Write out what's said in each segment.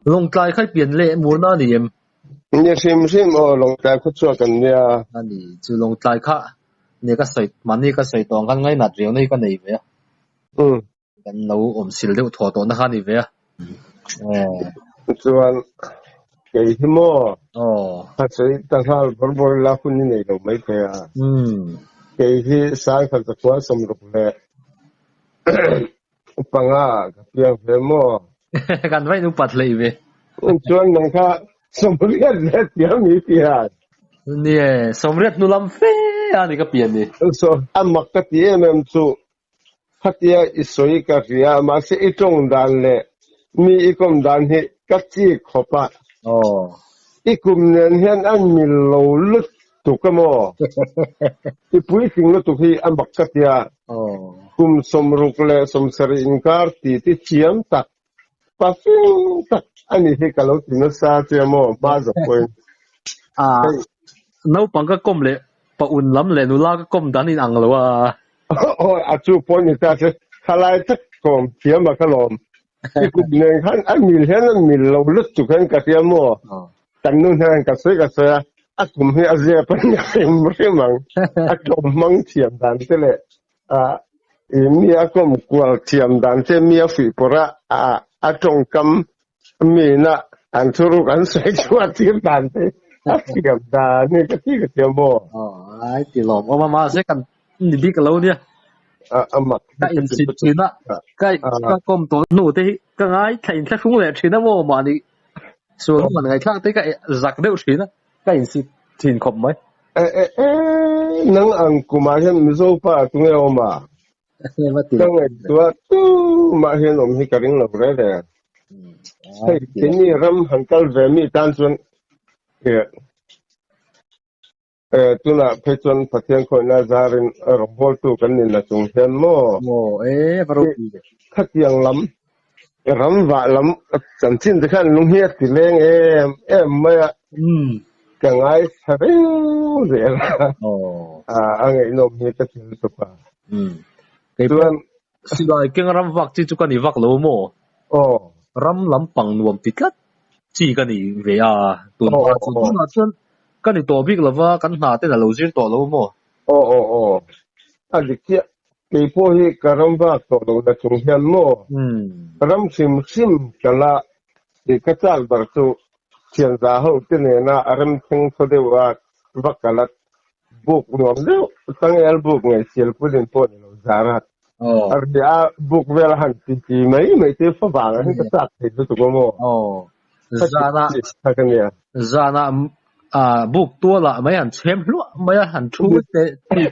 lông tai khai biển lệ muốn anh em Nhà sim long tai khuất cho cần nhà anh chú lông tai khá nè cái sợi mà nè cái sợi tòng cái ngay nạt riêu này cái này vậy cái nấu xịt liệu thua tòng nó cái này vậy chuan cái hi mo oh sai ta hal bor la khun ni nei lo mai pe a cái hi sai khal ta kwa som ruk le panga ka piang fe mo kan vai nu pat lei ve chuan nang kha som riat le tiang mi pia nè somret nu lam fe ani ka pian ni so amak ka ti em chu khatia isoi ka ria ma se itong dan le mi ikom dan hi ka chi khopa ikum nen hian an mil lo lut tu ka mo ipui ting lo tu hi amak ka tia kum som ruk le som sari inkar ti chiam tak pa fing tak ani hi ka lo ti na sa tia mo ba za point nấu bằng cái công lệ bà un lắm lệ nu la cái công đàn in ăn rồi à a chu point ni ta se khalai tak kom chiam ma kalom ikum nen han an mil lo lut tu kan ka tia mo tan nun han ka se akum hi azia pa ni rimang akom mang chiam dan te le mi akom kwal chiam dan te mi afi pora atong kam mi na an thuru kan sai chua ti dan te chiam dan ni ka ti ka chiam mo ai thì lòm ông mà sẽ cần đi biết cái lâu đi amma cái in xin xin á cái công tổ nụ thế cái ai thành chắc không lẽ xin nó vô mà đi xuống mà ngày khác tới cái giặc đều xin á cái in xin xin không mấy nang ang kumahin mizo pa tungeo ma nang tua tu ma hin om hi karing lo re de hey tini ram hankal ve mi tan chun tuna phechon pathian ko na zarin robol tu kan ni na chung hian mo baru khatiang lam ram wa lam chan chin de khan lung hiat ti leng ma ka ngai sareu de angai nom hi ka thil tu pa cái tuan xin lỗi cái ram vak chi chu kan ni vak lo mo ram lam pang nuam ti tlat chi kan ni ve a tun pa chu na chuan kan ni to bik lova kan na te na lo zir to lo mo alikia ke po hi karam va to lo da chung hian mo ram sim kala de ka chal bar chu chian za ho te ne na aram thing so de wa vakalat buk nuam de tang el buk ngai sial pulin po ni lo zarat ardia buk vel han ti mai te fa ba han ka tak te tu ko mo zana buk tua la mai han chem lu mai han thu te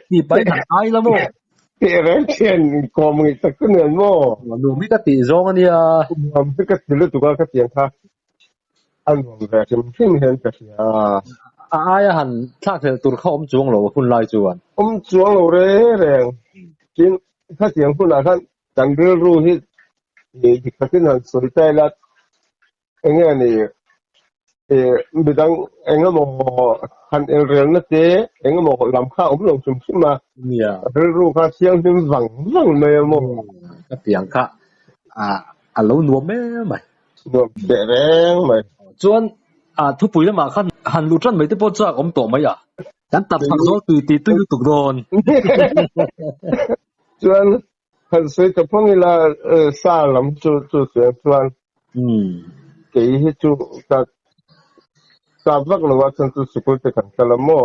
ti bai han ai la mo te ren chen ko mi ta kun ne mo nu mi ka ti zong ani mi ka ti lu tu ka tiang kha an wang ve sim hen ka ya ai han thak the tur kha chuang lo hun lai chuan chuang lo re reng kin kha tiang hun la khan tang bil ru hi ni ka tin han soi tai la enge ni bidang enga mo han el rel na te enga mo lam kha lo chum ma ru kha chiang dim wang me mo ka tiang kha lo nuam me mai nuam de reng mai chuan thu pui la ma khan han lu tran mai te po cha om to mai kan tap thang zo ti tu don chuan han se ta phong ila sa lam chu se chuan ke hi chu ka sa vak lo wa chan tu sukul te kan kala mo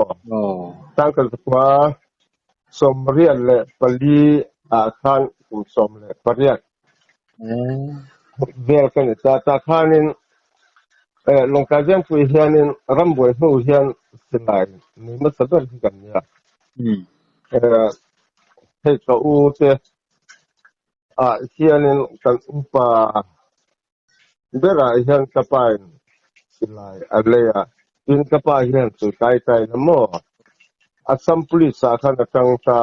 tang kal kwa som rian le pali khan kum som le pariat vel kan ta khanin long ka jan pu hianin ramboi hu hian silai ni ma sadar kan ya hei ka u te hianin kan upa bera hian kapain silai alea in kapa hian chu tai na mo asam police sa khan atang ta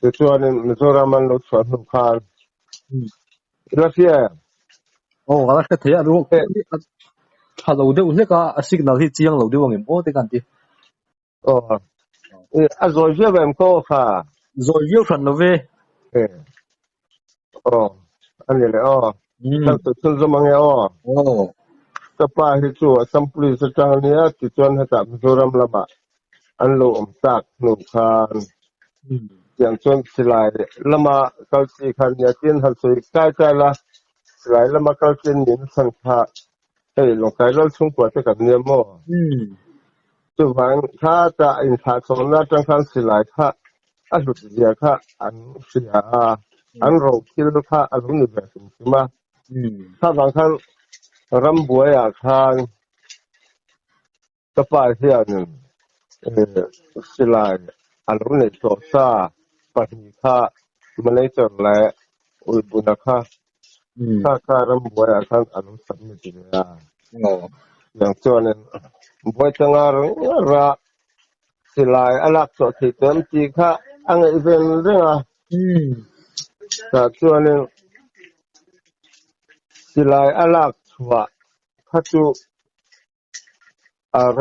te chuanin mizoram an lo chuan hu khan rasia ala ka thea ru thalo de u ka signal hi chiang lo de wang em o te kan ti azoi je bem ko kha zoi yo khan lo ve ani le ตั้งแต่ต้นสมัยอ๋อโอ้สปาที่ชัวสัมปริสจางเนี้ยติดจวนให้ตับสุรำละบะอันโลมตักหนุคานอย่างชนสลายละมาเกาสีขันยาตินหันสุยใกล้ใจละสลายละมาเกาจีนหินสันทะเฮ้ยลงใจรถชุ่มปวดกับเนื้อหม้อจุดหวังถ้าจะอินทาสมนาจังคันสลายถ้าอันดุจเดียค่ะอันเสียอันโรคที่ลูกค้าอันรุ่นแบบสิใช่ไหมถ้าบางครั้งรำบัวอยากทานก็ไปเที่ยวหนึ่งสลายอันรุ่นในโซซาปฏิฆามันเลยจนแล้วอุบุญค่าถ้ารำบัวอยากทานอันรุ่นสมัยจีนอย่างส่วนนั้นบัวจังหวะระสลายอันลักษณ์ที่เต็มจีค่ะอันนี้เป็นเรื่องแต่ส่วนนั้นสลายอันลักษณ์ว่าพัชจุอะไร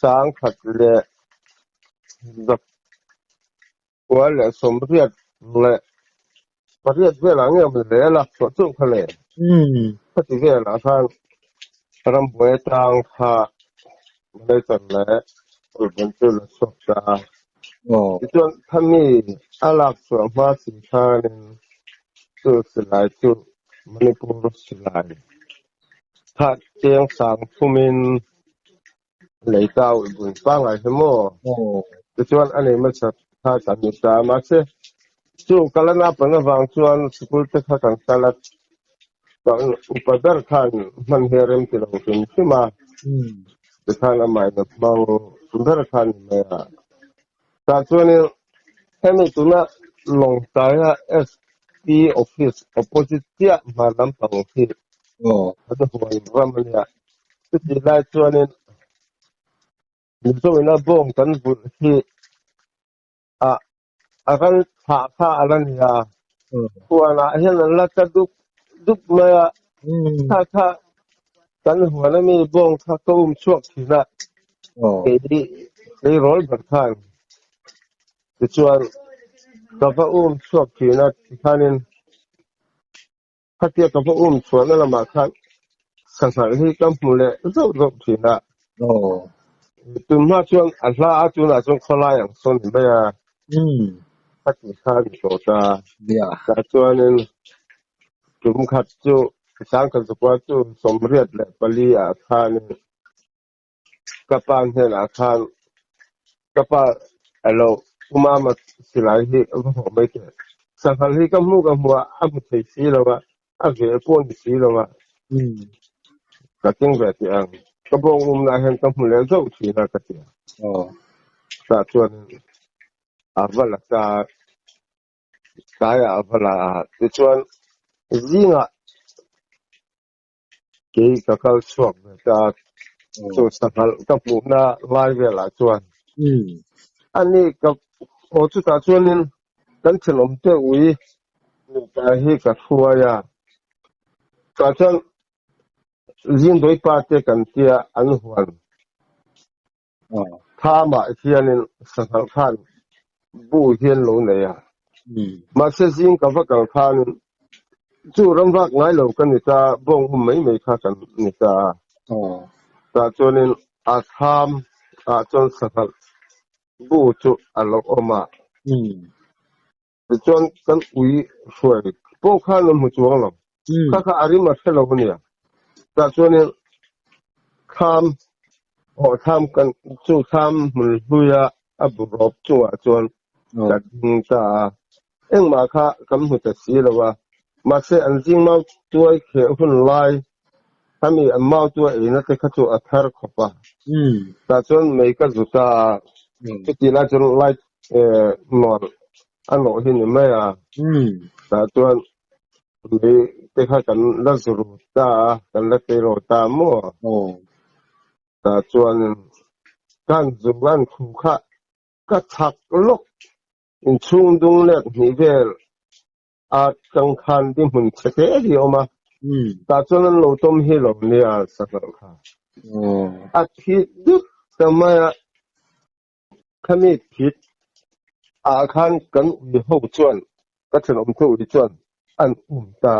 สังขัดเลยแบบว่าเลยสมเรียดเลยประเทศเวลาเงี้ยมันเลยลักษณ์สุขเลยพัชจุเวลาทางรำบัวจางค่ะมันเลยจนเลยอุบัติเหตุสุขตาส่วนถ้ามีอันลักษณ์มาสินค้าเนี่ยจุดสลายจุดมณีปูรสลายถ้าเจียงสังภูมินเลยเจ้าบุญฟังอะไรทั้งหมดส่วนอันนี้มันจะถ้าจะมีสามาเสจู่กันแล้วนะเป็นบางส่วนสกุลเทศกาลตลาดตอนอุปถัมภ์ท่านมันเฮริมที่เราเป็นใช่ไหมแต่ท่านไม่ได้บางสุนทรท่านไม่แต่ส่วนนี้ให้มีตัวน่ะลงใจว่า SP Office Opposition มาลำพังที่แล้วก็หัวรำเนี่ยที่ได้ส่วนนี้มีส่วนนั้นบ่งกันบุญที่akan hak alanya kuana hian la ta duk ma kha kan huana mi bong kha kum chuak thina ke rol bar khan ti chuan ka fa chuak thina khanin khatia ka fa chuan la ma khan sang hi kam mule zo thina tum ma chuan alha a chuna chuan khola yang son ba yaพัฒนาการโตตาแต่ส่วนนึงจุ่มขัดจู่สร้างกันสักว่าจู่สมเรียดและปลีอาคารกับปางเห็นอาคารกับปางเราอุมามาสิหลายที่ก็ผมไม่เกิดสังขารที่ก็มู่กับหัวอันที่สีแล้วว่าอันที่ปนสีแล้วว่าก็จึงแบบอย่างก็บอกนายเห็นกับหัวแล้วเจ้าสีนั่นก็เสียแต่ส่วนavala saya avala tujuan zinga ke kakal suak ta so sakal kapuna live la chuan ani ka o chu ta chuanin kan thlom te ui ni ta hi ka thua ya ka chuan zin doi pa te kan tia an huan thama hianin sakal khan bu hian lo nei a ma se jing ka va kal khan chu ram vak ngai lo kan ni ta bong mai mai kha kan ni ta ta chonin a tham a chon sakal bu chu a lo oma chon kan ui hruai po khan mu chuang lo kha ari ma thelo ni a ta chonin tham o tham kan chu tham mun huya abu rob chu a chonจัดตามาค่ะกำหัวจะสีแล้วว่ามาเสียอันจริงมาตัวเขียวหุ่นลายถ้ามีอันมาตัวเองนั่นก็จะอัดหารขบแต่ส่วนไม่ก็จุดตาที่น่าจะไล่นอนอันหล่อที่นี่ไม่แต่ส่วนมีที่เขากันรักสุดตากันรักเตโรตามั่วแต่ส่วนการจุดวันคู่ค่ะก็ทักลกอินช่วงดงเล็กนี่เวลอาจังคันที่มันเสถียรออกมาแต่ส่วนนั้นเราต้องให้เราเนี่ยสักค่ะอาทิตย์ดึกทำไมขมิดผิดอาคารกันวิหกจวนก็จะลงทุนจวนอันตา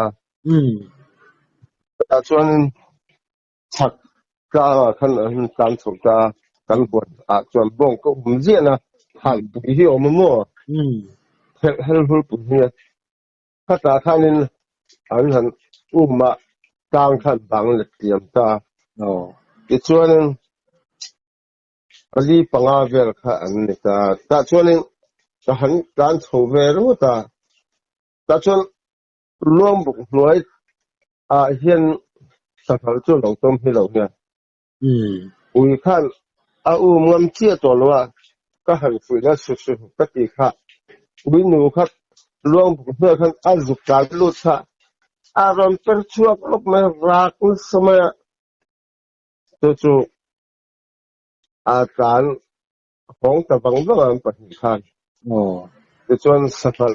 แต่ส่วนชักกาขันการสุกากันบนส่วนบ่งก็ผมเรียนนะผ่านปุ๋ยที่ออกมามั่วให้รู้ปุ๋ยเนี่ยถ้าตาท่านินอันนั้นมากลางขันบางเล็กเตรียมตาอีกส่วนนึงอันนี้ปังอาเวลค่ะอันนี้แต่ส่วนนึงจะหันการโชว์เวรุแต่ส่วนรวมบุกหน่วยเห็นสถานจุดหลงต้มให้เราเนี่ยอุ้ยขั้นงามเชี่ยตัวละก็หันฝืนแล้วสุดๆก็ตีค่ะวินูครับรวมบุกเพื่อขั้นจุกการลุดค่ะอารมณ์เป็นช่วงลบไม่รักสมัยจู่ๆอาการของตะบังเรื่องปัญหาแต่ส่วนสถาน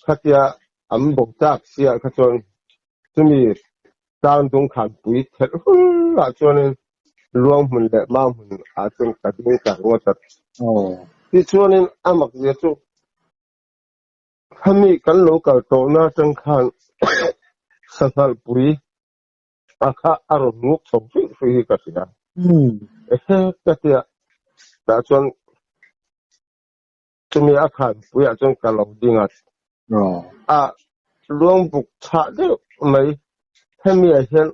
ขัดยาบอกจากเสียขัดส่วนจะมีการตรงขันปุ๋ยเถิดส่วนรวมหุ่นและมาหุ่นอาจจะกระดิ่งกระหัวตัดที่ส่วนนี้มักจะจู่ถ้ามีกันโลกาโตน่าจังขันสถานปุ๋ยอารมณ์งุกสมฟรีกันเสียก็เสียแต่ส่วนจะมีอาคารปุ๋ยอาจจะกระลองดิ่งรวมบุกชาเดียวไม่ให้มีเห็น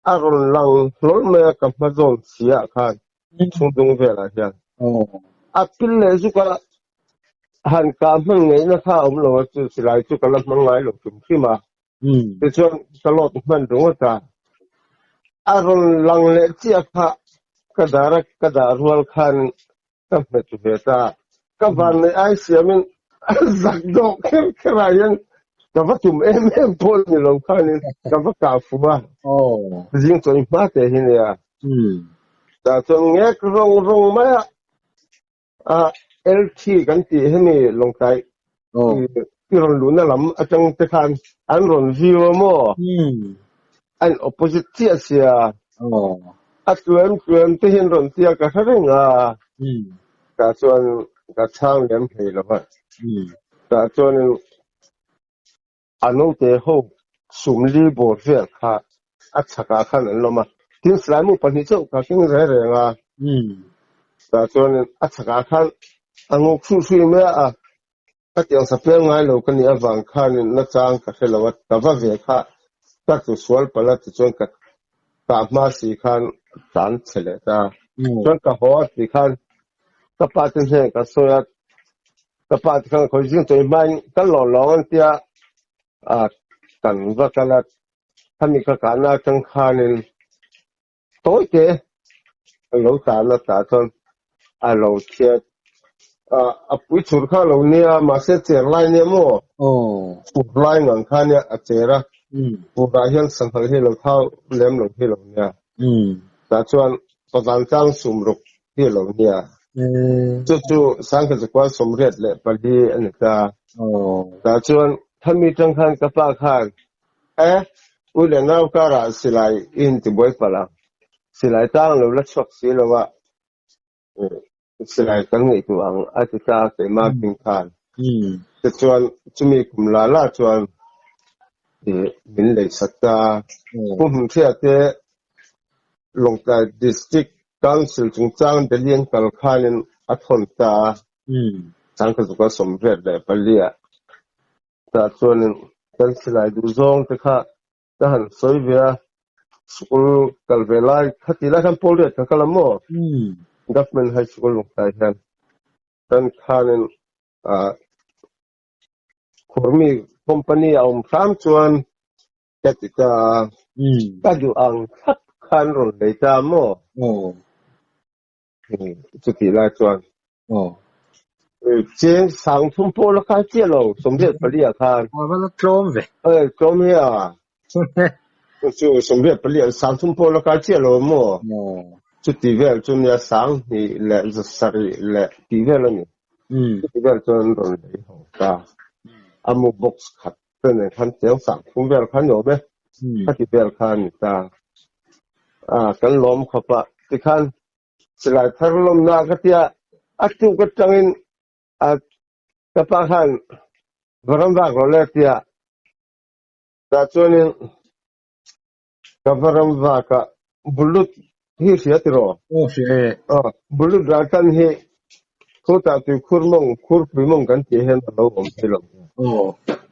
อารมณ์หลังรถเมล์กับมาโดนเสียค่ะช่วงตรงเวลาเช่นพิลเลสุกะหันการมันไงนะครับเราจะสลายสุกะแล้วมันไงหลงจุ่มขึ้นมาแต่ช่วงตลอดมันตรงว่าอารมณ์หลังเลี้ยเสียค่ะกระดาษรัวขันก็ไม่ถูกเวลาก็วันในไอเสียมันสักดอกแค่ไรยังแต่ว่าจุ่มพอนี่ลงข้างนี้แต่ว่ากาฟัวจริงตัวมาแต่ที่เนี่ยแต่ตรงเงี้ยรงมาLT กันที่ให้มีลงใจที่เราลุ้นนั่นแหละอาจารย์จะคันอันรอนวิวมั่วอัน opposite เสียส่วนที่เห็นรอนเสียก็แค่เรื่องแต่ส่วนก็ช่างเลี้ยงให้แล้วแต่ส่วนอันนู้นเจ้าสุ่มรีบอร์เรียกค่ะชักอาขันนั่นละมาทิ้งสลายมุปันที่เจ้าก็ทิ้งเรื่องแต่ส่วนชักอาขันอันนู้นช่วยเมื่อก็เดี๋ยวสัปดาห์ไงเราคนนี้วางขันนักจ้างก็เห็นแล้วว่าแต่ว่าเวค่ะก็ตัวส่วนปลาที่ส่วนก็ตามมาสี่ขันจานเฉลี่ยจ้าส่วนก็หัวสี่ขันก็ปาทิ้งให้ก็ส่วนก็ปาทิ้งคนจริงตัวมันก็หล่อๆกันเดียกันว่ากันละถ้ามีการน่าจังคานินโต้เจเราสารละตาจนเราเทียปุ๋ยฉุดข้าเราเนี่ยมาเสียเจริญไล่เนี่ยมั่วปุบไล่เงินข้าเนี่ยเจระปุบไล่ยังสังหารที่เราเท่าเลี้ยงหลงที่เราเนี่ยแต่ส่วนประธานจ้างสมรุกที่เราเนี่ยจู่ๆสังเกตว่าสมเร็จเลยพอดีอันนี้แต่ส่วนถ้ามีจังคันกับปากขันอุลนาวการะสิไลอินติบวยปลาสิไลตั้งเราลักษณะสิเราว่าสิไลตั้งอีกวังอาทิตย์การแต่มาพิงคันแต่ส่วนจะมีกลุ่มลาลาส่วนมินเลยสัตตาผู้หุ่นเทียเตลง在 district council จงจ้างเดลียนกัลคานินอัทนตาสังเกตว่าสมเร็จเลยปะเลียแต่ส่วนกันสลายดูซองแต่ค่ะแต่หันสวยเวียสกุลกัลเวลาขัดที่ละกันโพลีแต่ก็ละมั่วgovernment high school ลงไปกันกันข้านินขอมีคอมพานีเอาสามส่วนจะติดก็ดูอังคัดคันรุ่นเลยจ้ามั่วจุดที่ละส่วนเจนสังทุ่มโพลค่าเจี๋ยเราสมเด็จพระเลียคานมันโจมเลยโจมเฮียจู่สมเด็จพระเลียสังทุ่มโพลค่าเจี๋ยเรามั่วจุดที่เวลจุดนี้สังนี่แหละจะสรีแหละที่เวลนี่ที่เวลจนรุ่นเลยของตาอามุบ็อกซ์ขัดเป็นขันเจียวสังทุ่มเวลขันอยู่ไหมขัดที่เวลขันตากันล้มเข้าไปที่ขันสลายทารลมนาก็เตียจุกจังอินกับพันบรมบากเราเลี้ย ta chuanin kavaram vaka bulut hi sia tiro she bulut ra kan hi ko ta tu khurmong khurpimong kan ti hen lo om tilo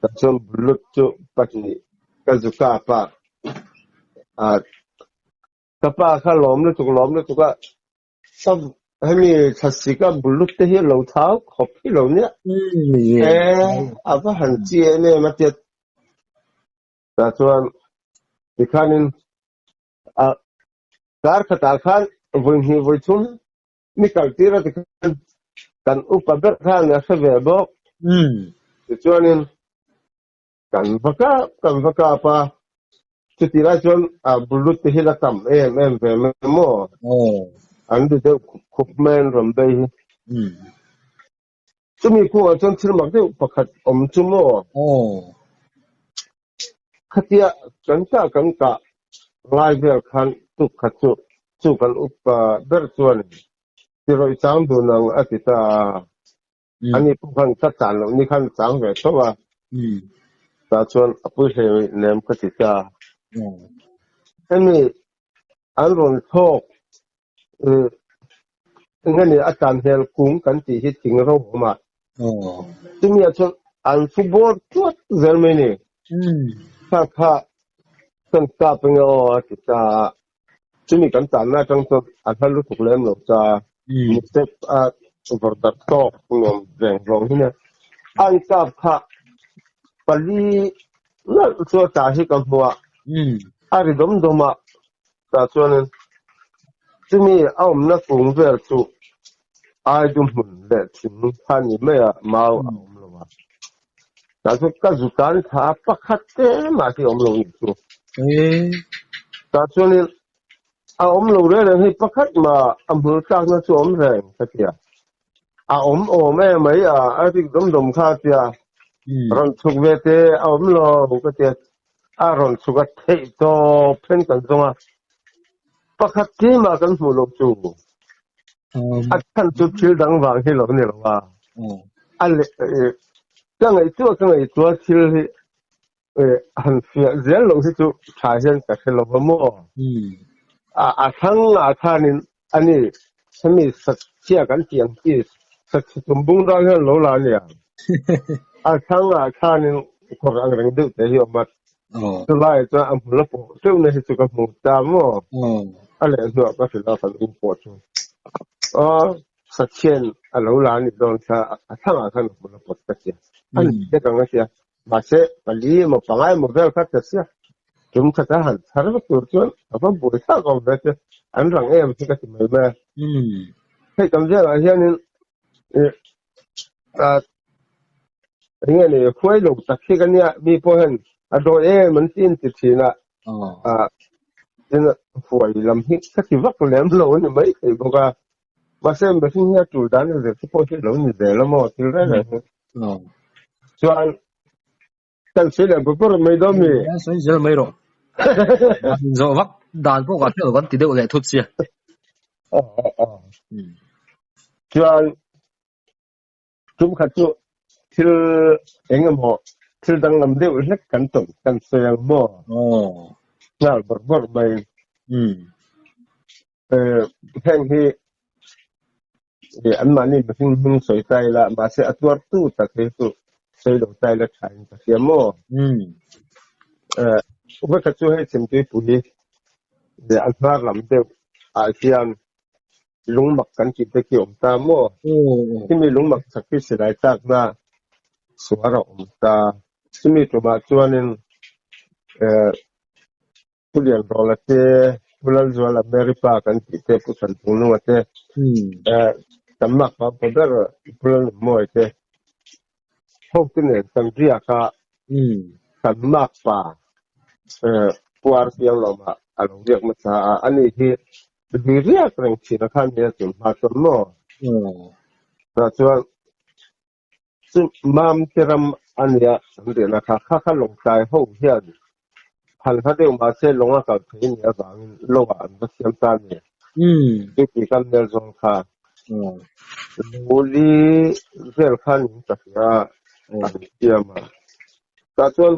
ta chuan bulut chu patni ka zuka pa a kapa kha lom le tu ka sab hemi thasika bulut te hi lo thau khopi lo ne ava han chi ne matet ta chuan tikhanin a kar khata khan voin hi voichun nikal tira tikhan kan upaber khan na khave bo chuanin kan vaka pa chutira chuan a bulut te hi la tam em ve mo an de khupmen rom dei chumi ko chuan thilmak de pakhat om chumo khatia kan ka lai vel khan tu khachu chu kan upa ber chuan tiroi chang du nang atita ani phan ta chan lo ni khan chang ve to wa ta chuan apu he nem khatika ani an ron thok ngani akan hel kung kan ti hi ting ro ma chumi chuan an football chuat germany kha kan ka pengo atita chumi kan tan na tang to a halu thuk lem lo cha step a over the top ngom reng rong hina an ka kha pali na so ta hi ka huwa ari dom doma ta chuan chumi aum na kung ver chu ai dum hun le chin hani me a mau aum lo wa ta chu ka zu kan tha pakhat te ma ti om lo ni chu ta chuan a om lo re hi pakhat ma amhur ta na chu om reng khatia a om o me mai a ari dom kha tia ron chuk ve te om lo ka tia a ron chuka thei to phen kan zonga pakhat ti ma kan hmu lo chu a khan chu thil dang wang hi lo ni lo wa ale ka ngai chu thil hi han fia zel lo hi chu tha hian ka khelo mo a thang a thanin ani sami sakchia kan tiang ti sak tumbung ra hian lo la nia a thang a thanin khor ang reng du te hi ma tu lai cha am hula po tu ne hi chu ka mu ta mo ale no ka fila kan u po chu sakchen a lo la ni don cha a thang a kan hula po ta sia an te ka nga sia ma se pali mo pangai mo vel ka ta sia chúng ta đã hẳn thà rất nhiều chuyện ở bên buổi sáng còn về chứ anh rằng em thì cái gì mới về thế cảm giác là hiện nên nghe này khuấy lục tập khi cái này bị phơi hình đôi em mình tin thì là nên là phơi làm hết các cái vắt làm lâu như mấy thì bao cả mà xem về sinh nhật chủ đàn rồi cái phơi lâu như thế là mà thì đấy là cho anh cần sẽ làm bữa mấy đó mình sẽ mấy rồi rồi vắt đàn phố cả theo vẫn thì đều lại thốt xia cho anh chúng khát chú til anh em họ til đang làm điều rất cẩn thận cần soi mò nào bật mày hèn thì anh mà nên mình soi tay là mà sẽ atuar tu ta thế tu soi đầu tay là chạy ta xem mò với các chú hay xem cái phụ đi để anh ta làm điều ASEAN lúng mặc cắn chìm tới kiểu ta mò khi mình lúng mặc sắc cái sự đại tác na xóa rồi ta khi mình cho bà cho nên tu liền rồi là thế bulan jual Amerika kan kita pusat punu ate tamak pa poder bulan mo ate hokne tangria ka tamak pa puar siang lama along dia masa ani hi biria kreng china kan dia tum ha tomo ta chuan mam teram ania samde na kha long tai ho hian hal kha deu ma se longa ka thein ya bang lowa an ba siam ta ni ki kan nel zong kha loli vel khan ta ya an tiama ta chuan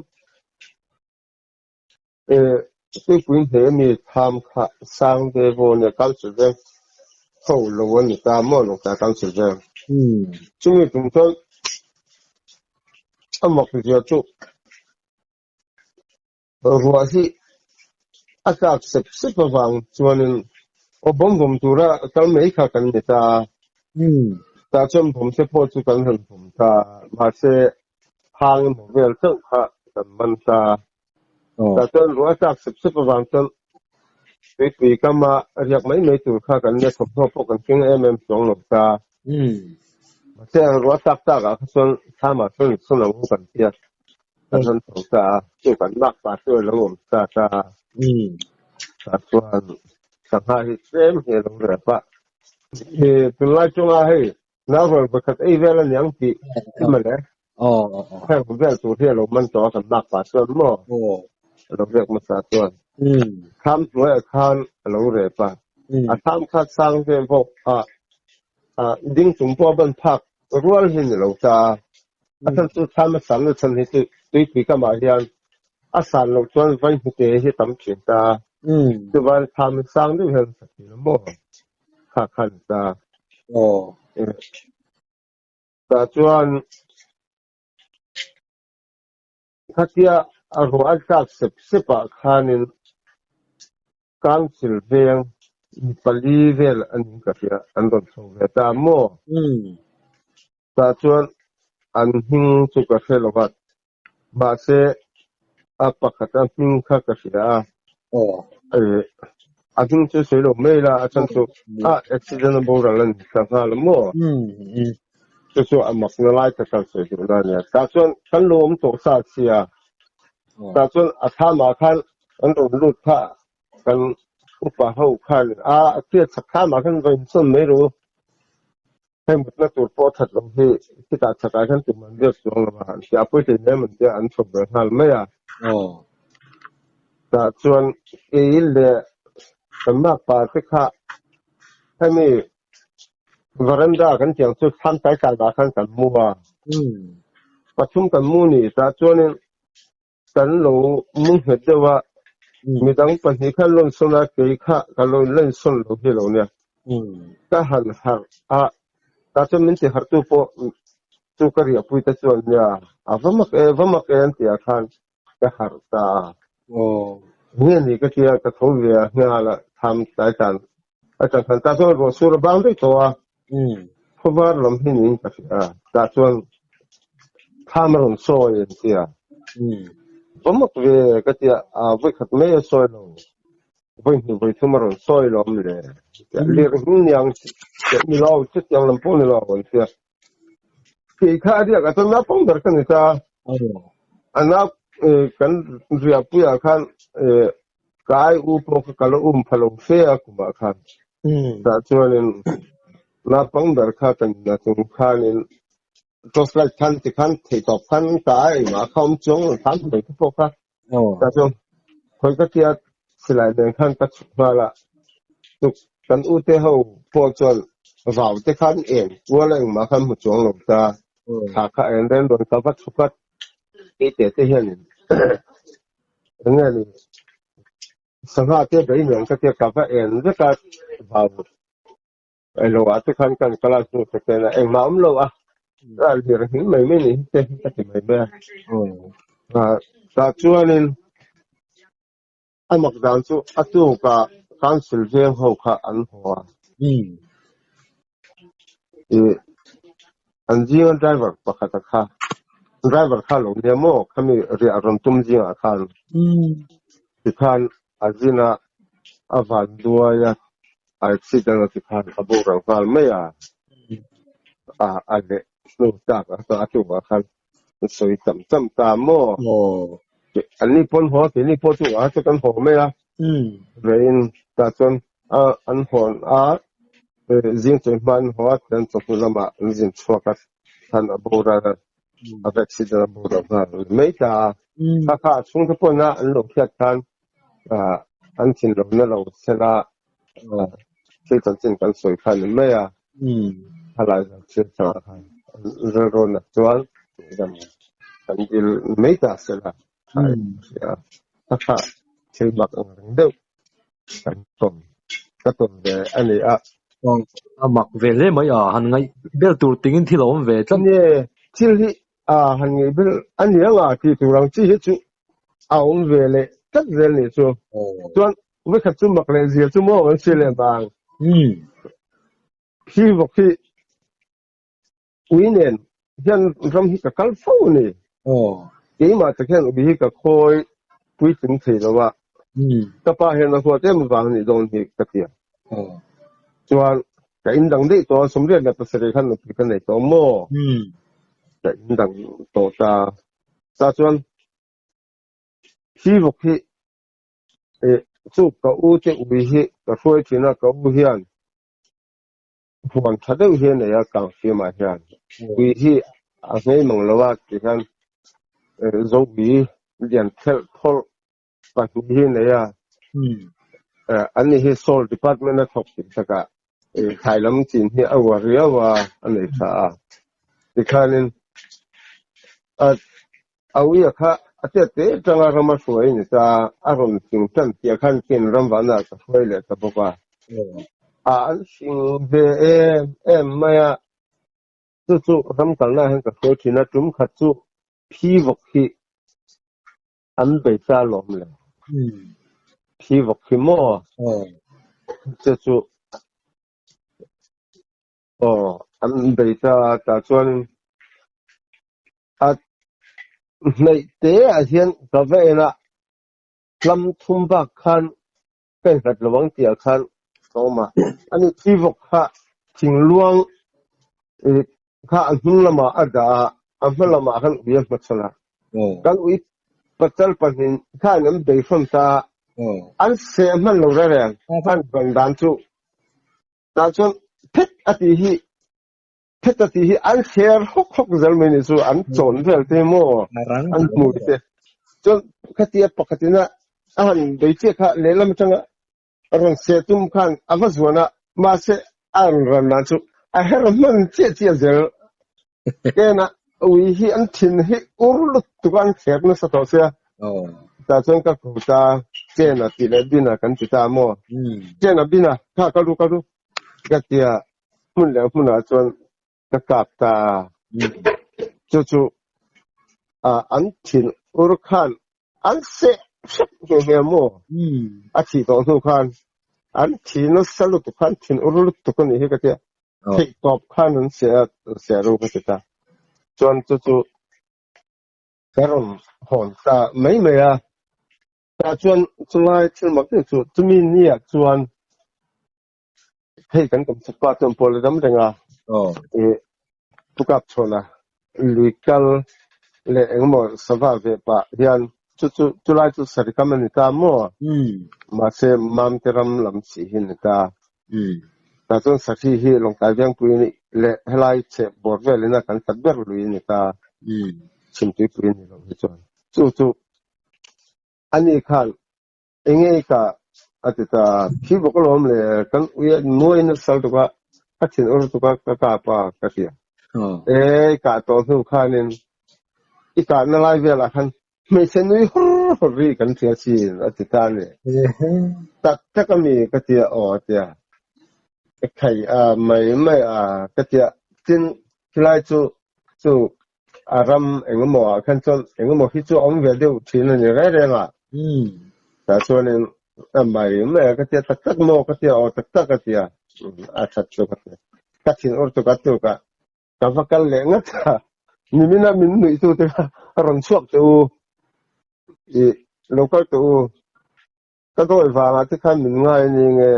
ที่คุณเห็นมีทำค่ะสร้างเดโวเนี่ยการสื่อเรื่องเขาลงวันนี้ตามมอลงจากการสื่อเรื่องช่วงนี้ตรงนั้นอ่ะมักจะจุรัวที่อากาศสิบประมาณส่วนนึงผมตัวละกันไม่ค่ากันเนี่ยแต่จนผมจะพูดกันเห็นผมตามาเสทางผมเวลตึงค่ะแต่มันแต่จนรัวจากสิบประมาณจนปีก็มาเรียกไม่ตัวค่ากันเนี่ยผมพบกันจริงสองหลักตาเสียรัวตักอ่ะส่วนถ้ามาส่วนหลังกันเสียแต่ส่วนสองตาจุกันมากกว่าส่วนหลังตาแต่ส่วนสังหารเสียมเห็นหรือเปล่าเป็นไรจังไงน้าเราประกาศเวลาอย่างที่มันเลยแค่ผมเรียกตัวที่เรามันต่อสำนักป่าส่วนมั่วเราเรียกมาส่วนทำตัวอาคารเราเรียกป่ะทำคัดสร้างเป็นพวกดิ้งสมบูรณ์พักรัวหินเราจะท่านสุดท้ายมาสั่งเลยฉันให้ตุยปีก็มาเรียนสั่งเราจนวันที่เดียที่ทำเขียนตาคือวันทำสร้างด้วยเห็นสักทีละมั่วข้าขันตาแต่จวนถ้าที่รัวจากสิบคานินการสิลเวียงปลีเวลอันนี้ก็ที่อันนั้นส่งแต่ตามมั่วแต่จวนอันหิงสุกเสลวัดบาเซปกติหิงข้าก็ที่อันนี้จะสวยลงไม่ละอันนั้นaccident บ่รันสังหารมั่วจะส่วนมักนลายจะกันสวยอยู่นั่นเนี่ยแต่ส่วนกันลมตกซาเซียแต่ส่วนถ้ามาคันอันตรงรูดผ้ากันอุปหัวคันเทียบสักข้ามาคันเป็นส่วนไม่รู้ให้หมดนักตัวโพถัดลงที่ตัดสกายขันตุมันเรียกสวงละมันจะพูดถึงเนี่ยมันจะอันสมบูรณ์ไม่แต่ส่วนเนี่ยสำนักป่าที่ข้าให้มีวารันดากันเจียงสุดทำใจการบาขันกันมัวประชุมกันมูนี่แต่ส่วนนี้กันเรามุ่งเห็นได้ว่ามีตั้งปัญหาขั้นล้นสนาเกี่ยข้ากันเราเล่นส่วนเราที่เราเนี่ยก็หันหักแต่จะมีที่หัดตัวพอตัวกระดิ่งพูดแต่ส่วนเนี่ยว่ามักที่อาคารก็หักตาเนี่ยนี่ก็ที่กระทบเรื่องเนี่ยละทำใจกันอาจารย์ขันตาส่วนเราสุรบางด้วยตัวเพราะว่าเราไม่นิ่งก็ที่แต่ส่วนข้ามรุ่งโซ่ยังที่ว่ามักก็ที่วิคัดไม่โซ่เราวิทุ่มรุ่งโซ่เราไม่เลยเรื่องนี้ยังมีเราจุดยังลำพูนเราที่ที่ข้าเรียกกันนับป้องกันกันนี่จ้าอันนับกันเรียบเรียกันกายอุปกรณ์พลังเสียกุมาคันแต่ส่วนนี้นับป้องกันกันนะตรงข้านี่ตัวสไลด์ทันที่ขันที่ตอบขันกายมาเข้าจงทันไปทุกพวกค่ะแต่ส่วนคนก็เทียบสไลด์เดินขันก็ชุบมาละตุกกันอุเทหพวกจนว่าที่ขันเองวัวเล่งมาขันหมดจงหลงตาขาข้าเองเดินโดนกับวัดชุกัดที่เตะที่เห็นนี่สังหารที่ไปเหมือนกับที่กับว่าเองจะกัดว่าไอ้เราที่ขันกันกลาสุดเป็นเองมาเราเรื่องหิ้งไม่นี่เต็มที่ไม่แบบแต่ช่วงนี้อันมักดาวช่วงตัวกับการสื่อเรื่องเขาข้าอันหัวอันจริงไดรเวอร์ปกติข้าไดรเวอร์ข้าลงเนี่ยมั่วเขามีเรื่องอารมณ์ตุ้มจริงอาคารที่ข้าอาจจะน่าฟังด้วยอักษิณที่ข้าขบวนข้าไม่อันเนี้ยนู่นจากตัวข้าสวยจำตามมั่วอันนี้พ้นหัวที่นี่พ้นตัวจะกันหัวไม่ละเรียนแต่จนอันหัวจิงจนมันหัวแต่จนละมาจิงชัวกัดท่านบูราอักษิณบูราไม่ตาข้าช่วงที่พ้นอันลูกเทียนท่านอันที่เราเนี่ยเราเสละที่จนกันสวยขันไม่อะไรเชื่อใจเรื่องนั้นจวนกันไม่ตาเสละถ้า thil mak ang deuh kan tom ve ani a mak ve le mai han ngai bel tur tingin thil om ve chan ne thil hi han ngai bel ani anga ti turang chi hi chu a om ve le tak zel ni chu chuan ve khat chu mak le zia chu mo an se le bang hi vok hi uinen hian ram hi ka kal fo ni ke ma ta khen ubi hi ka khoi pui ting thei lo wa ka pa hen na ko tem wang ni don hi ka tia chuan ka in dang dei to som re na ta se khan no pi kan nei to mo ka in dang to ta chuan hi vok hi chu ka u te ubi hi ka khoi thina ka u hian huan thadeu hian ya kang fi ma hian ubi hi a ngei mang lo wa ti khan zo bi lian thel thol pa hi ne ya ani hi sol department na thok ti saka thailam chin hi awaria wa ani tha ti khanin awi kha ate tanga rama suai ni ta aron ting tan ti khan kin ram wana ka suai le ta boka an sing ve em maya chu ram kalna han ka suai thina tum khat chu phi vok hi an be cha lom le phi vok hi mo chu an be cha ta chuan nei te a hian ka ve na lam thum ba khan kai rat lawang tia khan toma ani phi vok kha thing luang kha an hung lama ada an hung lama khan uya matsala kan ui patal panin kha nam be from ta an se man lo ra ran an bang dan chu ta chon phet ati hi an share hok zal me ni chu an chon vel te mo an mu te chon khatia pakatina an be che kha lelam changa ron se tum khan avazwana ma se an ran na chu a her man che zel kena ui hi an thin hi urlut tukan kher na sa to se ta chon ka ku ta chena ti le bina kan ti ta mo chena bina ka lu katia mun le mun a chon ka kap ta chu an thin ur khan an se ke he mo a chi to nu khan an thi no salu tu khan thin urlut tu kan hi katia thei top khan an se ro ka ta chuan chu karon hon ta mai a ta chuan chulai thil mak chu chumi ni a chuan hei kan kam sakpa chon pol dam renga tukap chona luikal le engmo sava ve pa hian chu chulai chu sarikam ni ta mo ma se mam teram lam chi hin ta ta chon sakhi hi long tai vyang pui ni le helai che bor ve le na kan takber lui ni ta chimti pui ni lo hi chon chu ani khan enge ka atita khi bokolom le kan uya noi na sal to ka achin or to ka pa ka tia ka to thu khanin ika na lai vela khan me senui hor ri kan tia chi atita ne ta ka mi ka tia o tia khai mai ka tia tin lai chu aram engmo khan chon engmo hi chu om ve deu thin ni re nga ta chuanin mai ka tia tak mo ka tia o tak ka tia a chat chu ka thin or to ka tu ka vakal le nga ta nimina min nui tu te ron chuak tu local tu ka doi wanga te khan min ngai ni nge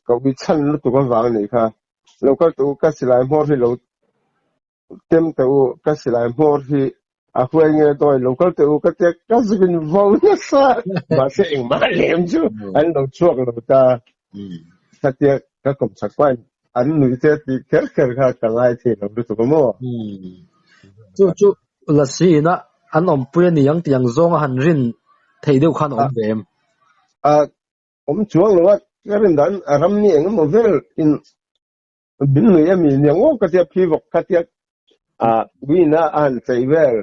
ka wi chan lu tu ka wang ni kha local tu ka silai mor hi lo tem tu ka silai mor hi a huai nge doi local tu ka te ka zin vo na sa ba se eng ma lem chu an lo chuak lo ta ka te ka kom sak kwai an nui te ti kher kha ka lai thi lo tu ko mo chu la si na an om pui ni yang tiang zong han rin thei deu khan om vem om chuang lo ka rin dan ram ni eng mo vel in bin lui ami niang o ka tia phi vok ka tia wi na an sei vel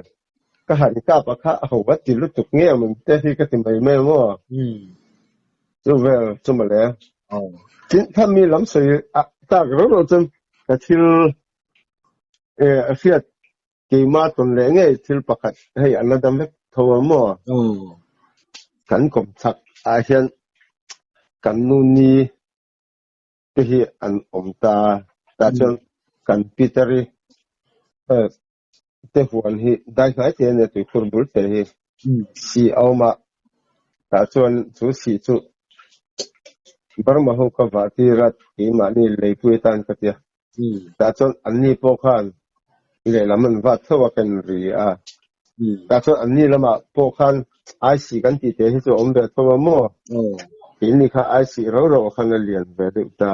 ka han ka pa kha ho ba ti lu tuk nge mun te hi ka ti mai me mo 就为这么来。哦，他们冷水啊，大个老真，til fiat kima ton lenge til pakat hey anadam mek thawa mo kan kom thak a hian kan nuni te hi an omta ta chon kan pitari te huan hi dai khai te ne tu furbul te hi si auma ta chon chu si chu barma ho ka vati rat ki mani leipui tan ka tia ta chon anni po khan le laman va thawa kan ri a ta chon anni lama po khan ai si kan ti te hi chu om de thawa mo ini kha ai si ro ro khan lian ve de ta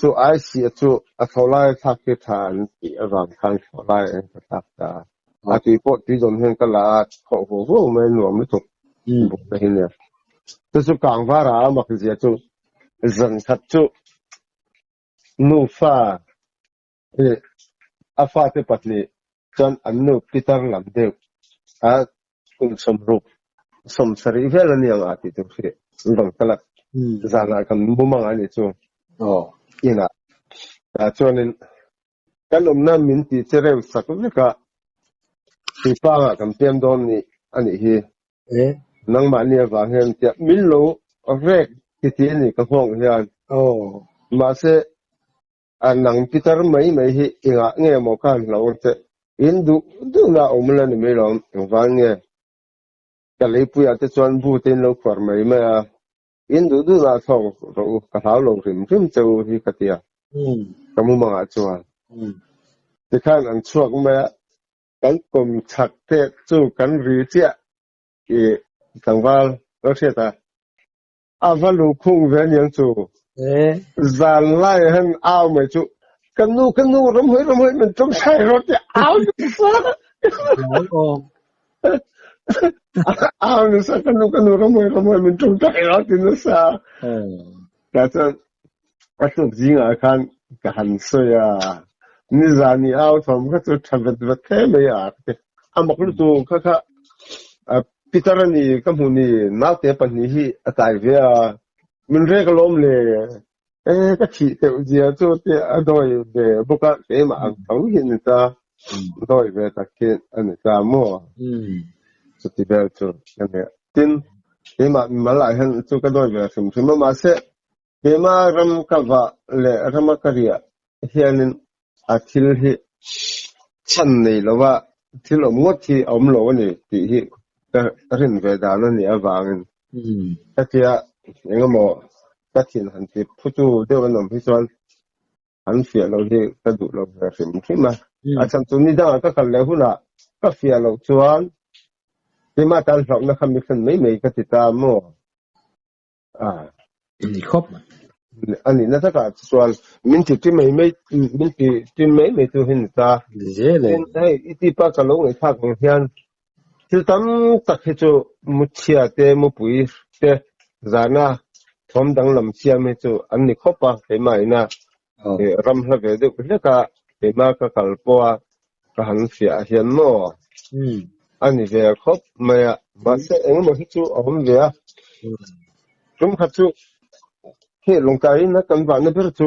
chu ai si chu a tholai thak ke than ti awang khan tholai en ta ta a ti po ti zon hen ka la kho ho me nuam ni tu bu te hin ya chu kang va ra ma ki ya chu zan khat chu nu fa a fa te patni chan an nu pitar lam de a kun som rup som sari vela ni ang ati tu si bang kalak zana kan bumang ani chu ina ta chuanin kan omna min ti chereu sakka ti pa nga kan piam don ni ani hi nang ma ni wa hen ti min lo rek ti ni ka hong hian ma se anang pitar mai hi inga nge mo kan lo te indu na omla ni me lo wa nge ka leipu ya te chuan bu ten lo khwar mai ma indu na thong ro ka thau lo rim cheu hi ka tia kamu manga chuan ti khan an chuak ma kan kom thak te chu kan ri chia e tangwal lo se ta avalu khung ve niang chu zan lai han ao mai chu kan nu ram hoi men tum sai ro te ao sa ao ni sa kan nu ram hoi men tum sai ro te nu sa ka chan a chu jinga khan ka han so ya ni zani ao thom ka chu thabat vat the me ya amak lu tu kha pitarani kamuni na te pan ni hi atai ve a min re ka lom le ka chi te dia chu te adoi ve boka te ma ang thau hin ta doi ve ta ke ani ta mo chu ti ve chu ne tin te ma mala han chu ka doi ve sum ma se te ma ram ka va le ram ka ria hianin athil hi chan nei lawa thil omngot thi om lo ni ti hi ta rin ve da na ni awangin ta tia engamo ta thin han ti phutu de wanom hi chuan han fia lo hi ta du lo ve rim thima a chan tu ni da ka kal le huna ka fia lo chuan ti ma tan hlok na kham mi khan mei ka ti ta mo ni khop ani na ta ka chuan min ti ti mei tu hin ta zele ai iti pa ka lo ngai thak hian til tam tak hi chu muchia te mu pui te zana thom dang lam chia me chu an ni khopa te mai na ram hla ve de le ka te ma ka kalpoa ka han fia hian mo ani ve khop maya ba se eng mo hi chu om ve a rum kha chu he longkai na kan ba na ber chu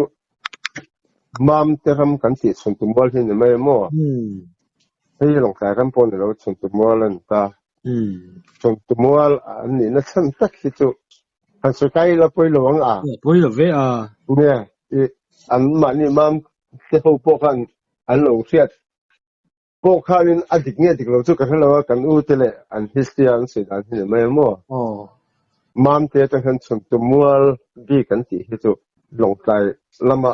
mam te ram kan ti chun tu bol hin mai mo hei longkai ram pon lo chun tu bol an ta chun tu bol ani na chan tak hi chu han su kai la poi lo ang a poi lo ve a ne an ma ni mam te ho po kan an lo fiat po khanin adik nge dik lo chu ka hlo kan u te le an history an se dan hin mai mo mam te ta han chun tu bol bi kan ti hi chu longkai lama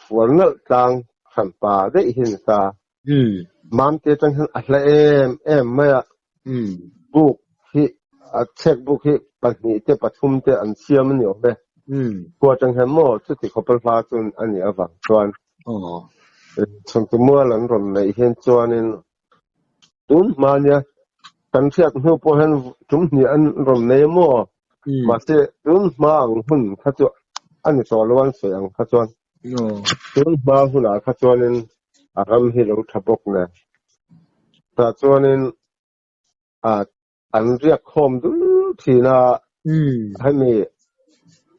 fuanal tang khan pa de hin ta mam te tang han a hla em maya book hi a checkbook hi patni te pathum te an siam ni obe ko tang han mo chu ti khopal pha chun ani awang chuan chun tu mo lan ron nei hen chuanin tun mania kan fiat hu po han tum ni an ron nei mo ma se tun ma ang hun kha chu ani so lawan se ang kha chuan tun ma huna kha chuanin a ram hi lo thapok ne ta chuanin an riak khom du thina hay mi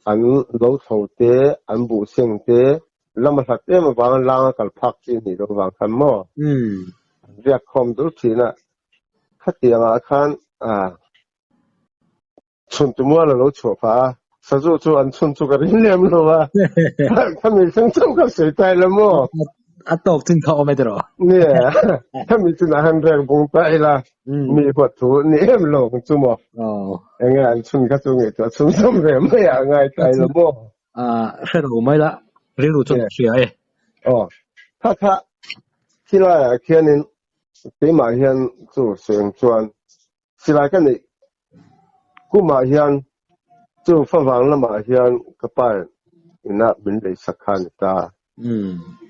anh lâu thầu tế anh bù sinh tế làm mà thật tế mà vàng lang cả phật chi thì đâu vàng khăn mò việc không đủ chi nè khát tiền à khăn chun tu mua là lâu chùa phá sao chú anh chun chú cái niệm luôn à khăn mi sinh trong cái sợi tay là mò tộc tinเขาไม่ได้หรอnè khăn mi sinh là hàng rèn bùng tay là mi hoạt thủ niệm luôn chú mò anh anh chun cái chú người ta chun xong rồi mấy ngay tay là mò cái đồ mấyละเรียนรู้จนเสีย他起来可能比马先做旋转，起来跟你古马先做凤凰了马先个拜，那本来是看的，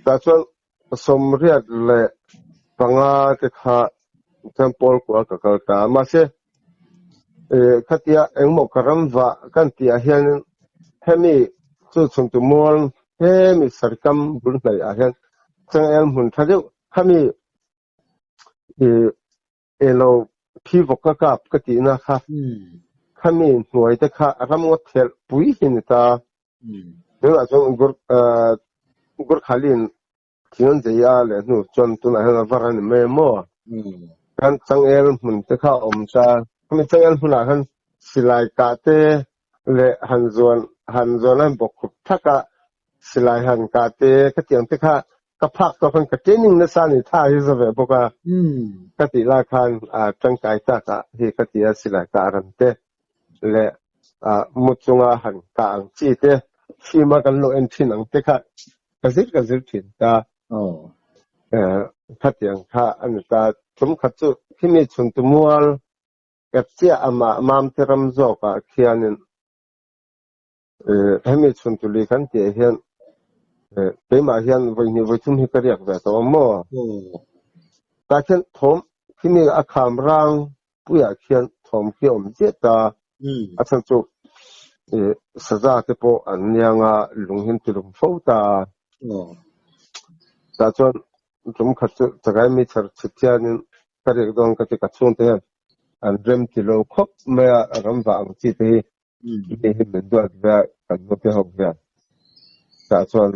但是什么日嘞，帮啊这卡像波国个个的，嘛些看底下em một cái rắm vạ，看底下先，还没做从头摸，还没实干不来啊先，像em们他就还没。เราพี่บอกก็กับกตินะคะข้ามีหน่วยแต่ข้ารำงดเทลปุยหินตาเดี๋ยวอาจจะกุรขาลินที่นั่นจะยาเลยหนูจนตัวไหนเราวารันไม่มั่วการจังเอลมันแต่ข้าอมตาข้ามีจังเอลมันหันสิลายกาเตเลยหันจวนนั้นบอกถ้ากะสิลายหันกาเตก็เตียงแต่ข้าก็พักตัวคนก็เจนิงในสานิท่าที่จะแบบบอกก็ติลาคันจังไก่ตากะที่ก็ติสิลายการันเตและมุจงอาหันกางจีเตที่มากันโลเอ็นที่หนังเตค่ะกระซิบถิ่นตาขัดอย่างข้าอันตาสมขัดจุที่มีชนตุมัวกับเจ้าอามามเทรมโจกะเขียนให้มีชนตุลีกันเจียเห็นไปมาเห็นวันนี้วันทุ่มให้กระเรียกแบบตัวมั่วแต่เช่นผมที่มีอาคารร่างผู้อยากเขียนผมเขียนเจตาอาจารย์จุสะจากที่พออันยังลุงเห็นที่ลุงฟูตาแต่จนผมขัดจะไงมีชาร์จเทียนกระเรียกตรงกับที่กระชุ่มเทียนอันเริ่มที่เราคบเมื่อรำฟังจีที่ที่เห็นเป็นตัวแบบกันก็เป็นหกแบบแต่จน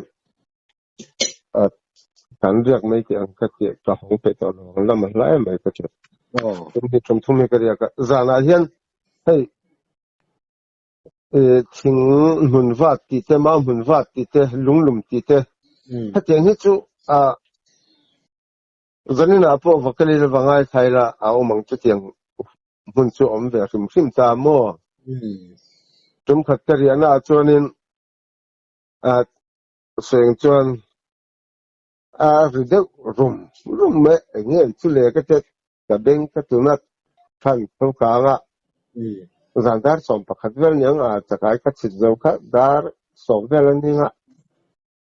การเรียกไม่เกี่ยงกับที่กระหงไปต่อหลงแล้วมันไล่ไม่กระจุดตรงที่ชมทุ่มให้กระเรียกจานาเห็นให้ทิ้งหุ่นวัดติเตมาหุ่นวัดติเตลุมติเตถ้าเจงให้จู่วันนี้นะพวกวัคซีนบางไงไทยละเอามังจะเจียงหุ่นจู่อมแบบริมตามั่วจมขัดกระเรียนจวนนี้เสียงจวนรีเดรุมเมื่อเงี้ยชุเล่ก็จะกับเด้งก็ตัวนัดท่านต้องการZandar sompak hadvel yang cakai kacit jauh ka dar sobel ni nga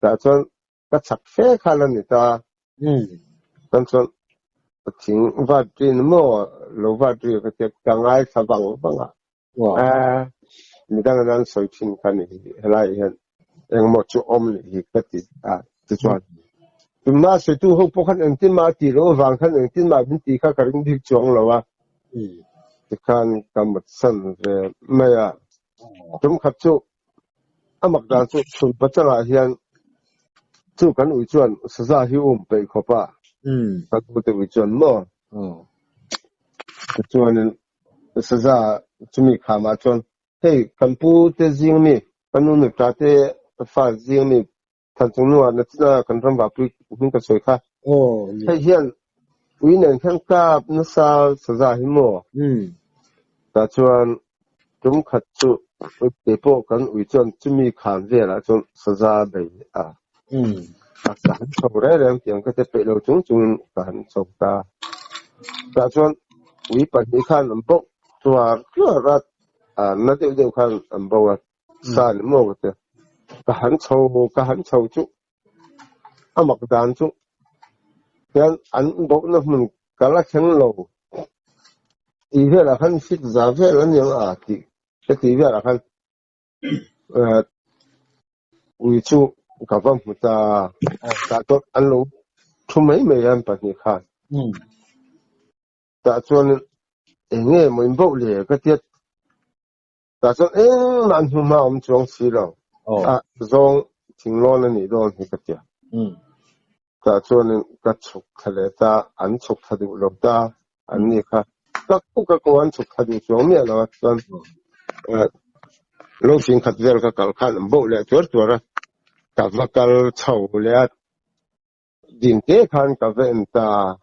tacon kacak fe kalan ita tacon ting vadrin mo lo vadri katek kangai sabang banga ni dan dan soitin kan ni helai hen yang mo chu om ni kati tuan ma se tu ho pokan entin ma ti lo wang kan entin ma bin ti ka karing dik chuang lo wa kan kamat san ve maya tum khat chu amak dan chu chul pachanga hian chu kan ui chuan saza hi pe khopa ka tu te ui chuan mo chuan saza chumi khama chuan hei kan pu te jing mi kanu mi ta te fa jing mi than chung nuwa na china kan ram ba pu hin ka soi kha hei hian ui nen khan kap na sa saza hi moแต่ชวนจุ่มขัดจุเดี๋ยวพวกกันวิจารณ์จะมีขานเรียละจนสะอาดไปการส่งได้แล้วเพียงก็จะเป็นเราจุ่มการส่งตาแต่ชวนวิปัสสนาขันอันพวกตัวก็รัดนั่นเดียวขันอันพวกสารโมกเตการส่งจุมักดานจุแต่อันพวกนั้นมันกำลังแข็งโลอีเวลาคันสิจาเวลาเนี่ยที่ที่เวลาคันวิจูกับว่ามุตาแต่ตัวอันลูทุ่มไม่ยันปฏิคันแต่ส่วนเงี้ยมันบอกเลยก็ที่但是蛮好嘛，我们装死了。啊，装挺乱的你都那个点。但是呢，个出他来的，安出他的路的，安那个，个不个公安出他的上面了，算老先看这个搞看不了，多了，搞那个丑了，顶点看搞这样的。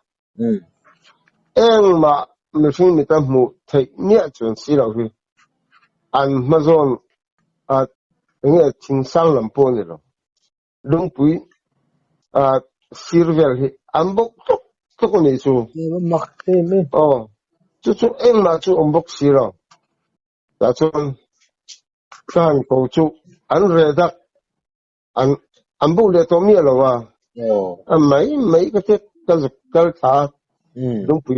嘛，没听没得木，太面装死了去。安么说啊，人家挺伤人波的了，拢不啊，sirvel hi ambok to ko ni su chu chu em ma chu ambok siro ta chon kan ko chu an re dak an ambu le to mi lo wa mai ka te kal tha dung pi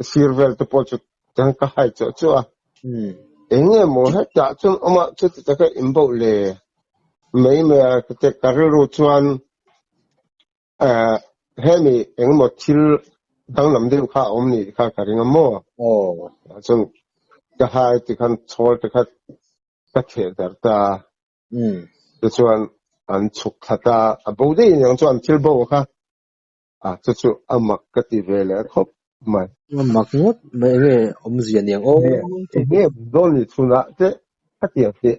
sirvel to po chu tan ka hai chu chu a enge mo ha ta chon oma chu ta ka imbo le mai me ka te ka ru chuan hemi eng mo til dang lam deu kha om ni kha ka ringa mo chon ka hai ti khan chol te kha ka the dar ta chuan an chuk khata abo de yang chuan til bo kha chu amak ka ti vele khop mai amak ngot me nge om zian yang nge don ni chuna te ka ti te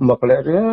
mak le ya